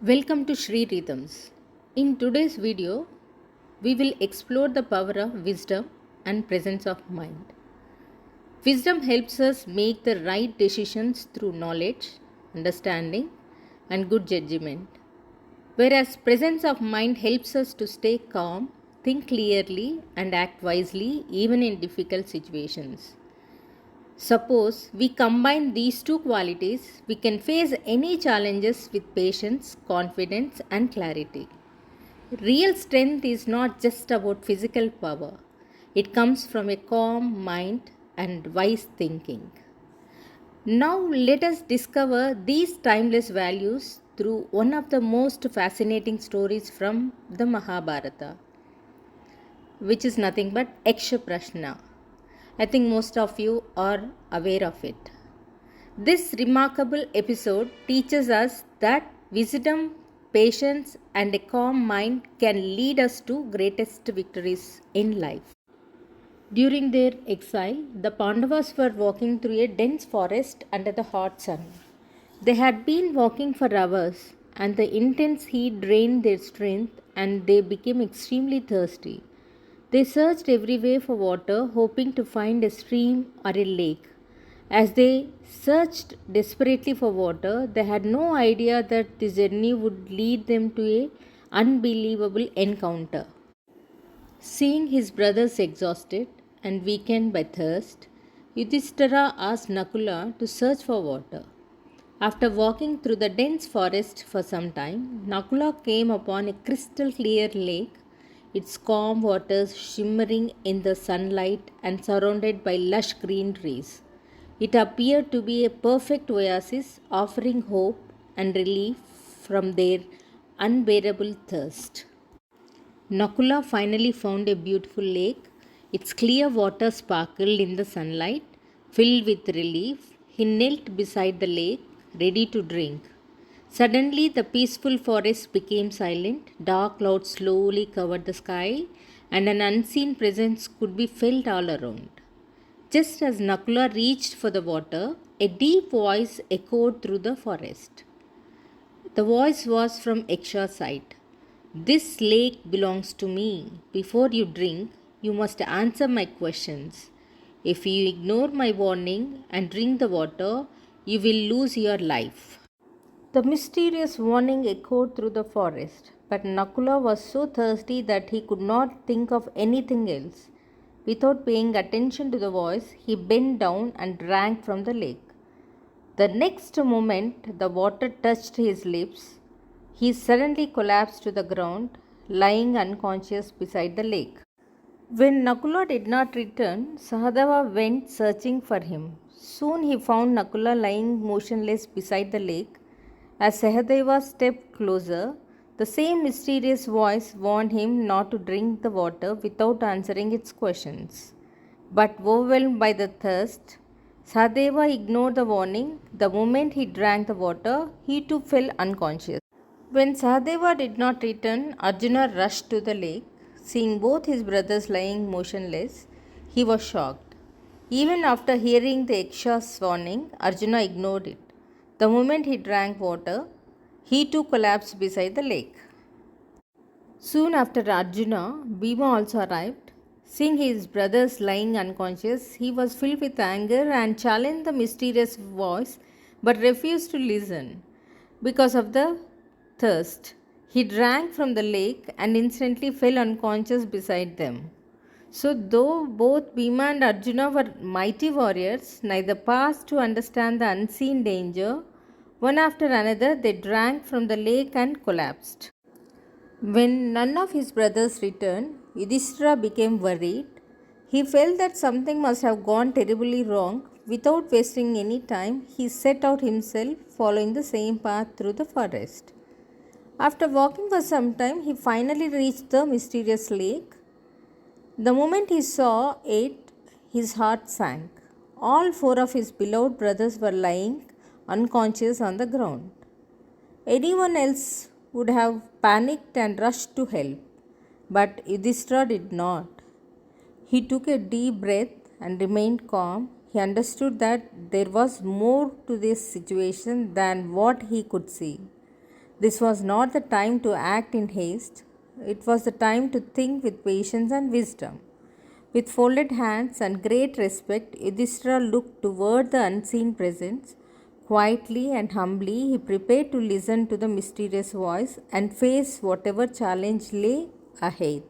Welcome to Shri Rhythms. In today's video, we will explore the power of wisdom and presence of mind. Wisdom helps us make the right decisions through knowledge, understanding, and good judgment, whereas presence of mind helps us to stay calm, think clearly, and act wisely even in difficult situations. Suppose we combine these two qualities, we can face any challenges with patience, confidence, and clarity. Real strength is not just about physical power, it comes from a calm mind and wise thinking. Now, let us discover these timeless values through one of the most fascinating stories from the Mahabharata, which is nothing but Yaksha Prashna. I think most of you are aware of it. This remarkable episode teaches us that wisdom, patience, and a calm mind can lead us to greatest victories in life. During their exile, the Pandavas were walking through a dense forest under the hot sun. They had been walking for hours, and the intense heat drained their strength, and they became extremely thirsty. They searched everywhere for water, hoping to find a stream or a lake. As they searched desperately for water, they had no idea that this journey would lead them to an unbelievable encounter. Seeing his brothers exhausted and weakened by thirst, Yudhishthira asked Nakula to search for water. After walking through the dense forest for some time, Nakula came upon a crystal clear lake, its calm waters shimmering in the sunlight and surrounded by lush green trees. It appeared to be a perfect oasis, offering hope and relief from their unbearable thirst. Nakula finally found a beautiful lake. Its clear water sparkled in the sunlight. Filled with relief, he knelt beside the lake, ready to drink. Suddenly, the peaceful forest became silent. Dark clouds slowly covered the sky, and an unseen presence could be felt all around. Just as Nakula reached for the water, a deep voice echoed through the forest. The voice was from Yaksha's side. This lake belongs to me. Before you drink, you must answer my questions. If you ignore my warning and drink the water, you will lose your life. The mysterious warning echoed through the forest, but Nakula was so thirsty that he could not think of anything else. Without paying attention to the voice, he bent down and drank from the lake. The next moment, the water touched his lips. He suddenly collapsed to the ground, lying unconscious beside the lake. When Nakula did not return, Sahadeva went searching for him. Soon he found Nakula lying motionless beside the lake. As Sahadeva stepped closer, the same mysterious voice warned him not to drink the water without answering its questions. But overwhelmed by the thirst, Sahadeva ignored the warning. The moment he drank the water, he too fell unconscious. When Sahadeva did not return, Arjuna rushed to the lake. Seeing both his brothers lying motionless, he was shocked. Even after hearing the Yaksha's warning, Arjuna ignored it. The moment he drank water, he too collapsed beside the lake. Soon after Arjuna, Bhima also arrived. Seeing his brothers lying unconscious, he was filled with anger and challenged the mysterious voice but refused to listen. Because of the thirst, he drank from the lake and instantly fell unconscious beside them. So, though both Bhima and Arjuna were mighty warriors, neither paused to understand the unseen danger. One after another, they drank from the lake and collapsed. When none of his brothers returned, Yudhishthira became worried. He felt that something must have gone terribly wrong. Without wasting any time, he set out himself, following the same path through the forest. After walking for some time, he finally reached the mysterious lake. The moment he saw it, his heart sank. All four of his beloved brothers were lying unconscious on the ground. Anyone else would have panicked and rushed to help, but Yudhishthira did not. He took a deep breath and remained calm. He understood that there was more to this situation than what he could see. This was not the time to act in haste, it was the time to think with patience and wisdom. With folded hands and great respect, Yudhishthira looked toward the unseen presence. Quietly and humbly, he prepared to listen to the mysterious voice and face whatever challenge lay ahead.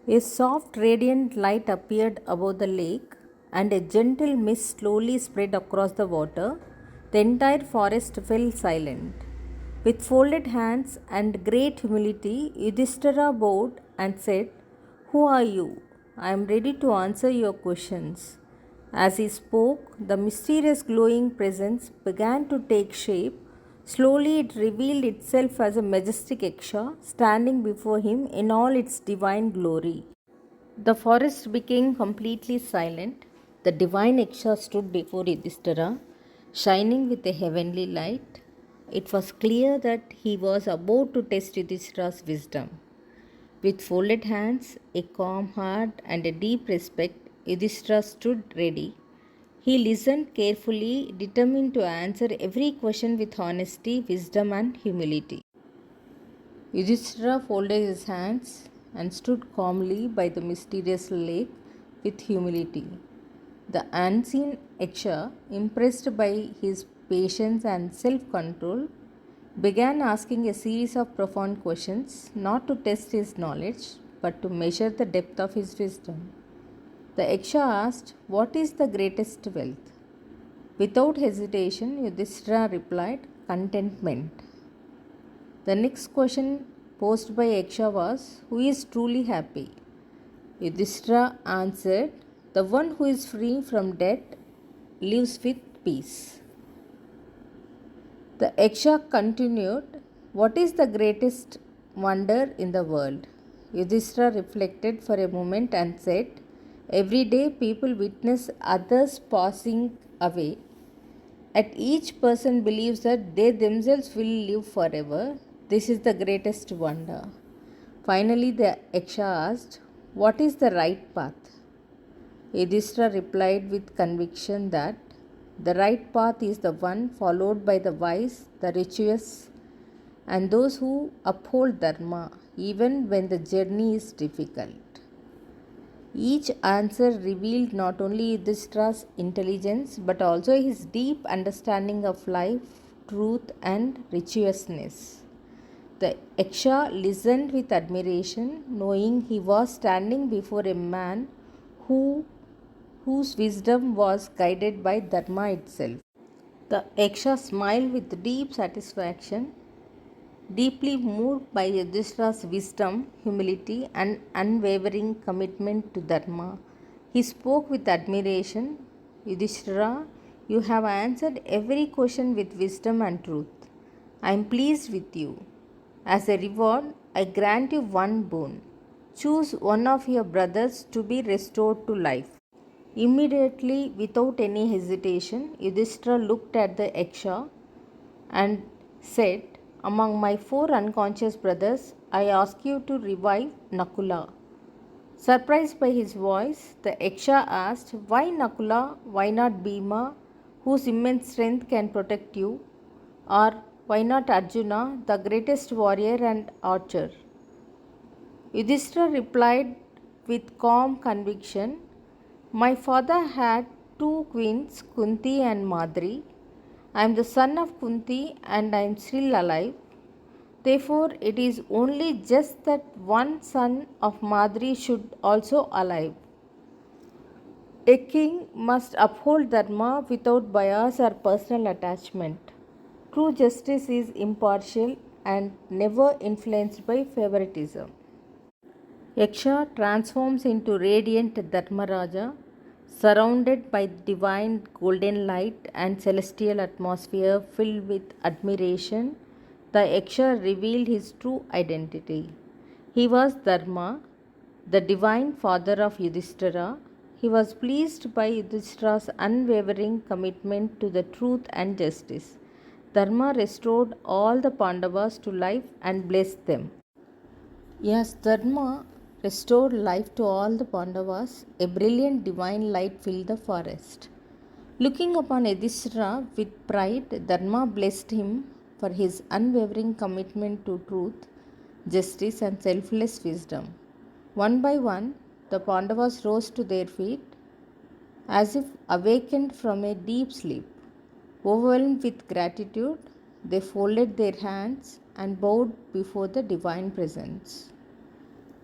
A soft, radiant light appeared above the lake, and a gentle mist slowly spread across the water. The entire forest fell silent. With folded hands and great humility, Yudhishthira bowed and said, "Who are you? I am ready to answer your questions." As he spoke, the mysterious glowing presence began to take shape. Slowly, it revealed itself as a majestic Yaksha standing before him in all its divine glory. The forest became completely silent. The divine Yaksha stood before Yudhishthira, shining with a heavenly light. It was clear that he was about to test Yudhishthira's wisdom. With folded hands, a calm heart, and a deep respect, Yudhishthira stood ready. He listened carefully, determined to answer every question with honesty, wisdom, and humility. Yudhishthira folded his hands and stood calmly by the mysterious lake with humility. The unseen Yaksha, impressed by his patience and self control, began asking a series of profound questions, not to test his knowledge, but to measure the depth of his wisdom. The Yaksha asked, "What is the greatest wealth?" Without hesitation, Yudhishthira replied, "Contentment." The next question posed by Yaksha was, "Who is truly happy?" Yudhishthira answered, "The one who is free from debt lives with peace." The Yaksha continued, "What is the greatest wonder in the world?" Yudhishthira reflected for a moment and said, "Every day people witness others passing away. At each person believes that they themselves will live forever. This is the greatest wonder." Finally, the Yaksha asked, "What is the right path?" Yudhishthira replied with conviction that the right path is the one followed by the wise, the righteous, and those who uphold Dharma, even when the journey is difficult. Each answer revealed not only Yudhishthira's intelligence but also his deep understanding of life, truth, and righteousness. The Yaksha listened with admiration, knowing he was standing before a man whose wisdom was guided by Dharma itself. The Yaksha smiled with deep satisfaction, deeply moved by Yudhishthira's wisdom, humility, and unwavering commitment to Dharma. He spoke with admiration, "Yudhishthira, you have answered every question with wisdom and truth. I am pleased with you. As a reward, I grant you one boon. Choose one of your brothers to be restored to life." Immediately, without any hesitation, Yudhishthira looked at the Yaksha and said, "Among my four unconscious brothers, I ask you to revive Nakula." Surprised by his voice, the Yaksha asked, "Why Nakula? Why not Bhima, whose immense strength can protect you? Or why not Arjuna, the greatest warrior and archer?" Yudhishthira replied with calm conviction, "My father had two queens, Kunti and Madri. I am the son of Kunti and I am still alive. Therefore, it is only just that one son of Madri should also alive. A king must uphold Dharma without bias or personal attachment. True justice is impartial and never influenced by favoritism." Yaksha transforms into radiant Dharmaraja, surrounded by divine golden light and celestial atmosphere filled with admiration. The Yaksha revealed his true identity. He was Dharma, the divine father of Yudhishthira. He was pleased by Yudhishthira's unwavering commitment to the truth and justice. Dharma restored all the Pandavas to life and blessed them. Yes, Dharma restored life to all the Pandavas. A brilliant divine light filled the forest. Looking upon Yudhishthira with pride, Dharma blessed him. for his unwavering commitment to truth, justice, and selfless wisdom. One by one, the Pandavas rose to their feet as if awakened from a deep sleep. Overwhelmed with gratitude, they folded their hands and bowed before the divine presence.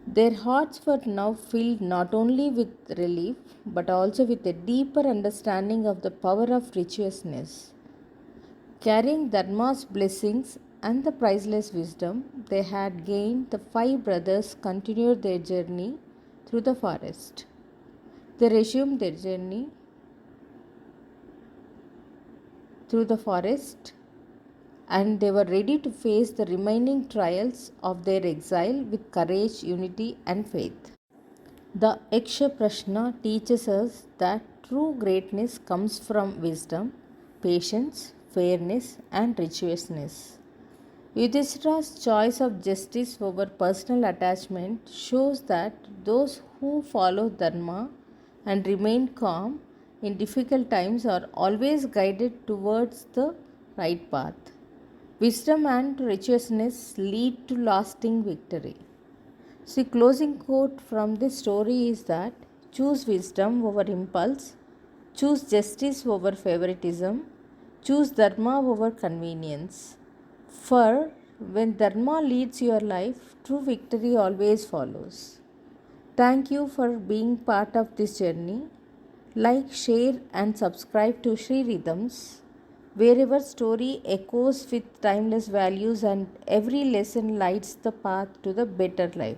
Their hearts were now filled not only with relief but also with a deeper understanding of the power of righteousness. Carrying Dharma's blessings and the priceless wisdom they had gained, the five brothers continued their journey through the forest. They resumed their journey through the forest and they were ready to face the remaining trials of their exile with courage, unity, and faith. The Yaksha Prashna teaches us that true greatness comes from wisdom, patience, fairness, and righteousness. Yudhishthira's choice of justice over personal attachment shows that those who follow Dharma and remain calm in difficult times are always guided towards the right path. Wisdom and righteousness lead to lasting victory. So, closing quote from this story is that choose wisdom over impulse, choose justice over favoritism, choose Dharma over convenience. For when Dharma leads your life, true victory always follows. Thank you for being part of this journey. Like, share, and subscribe to Sri Rhythms, wherever story echoes with timeless values and every lesson lights the path to the better life.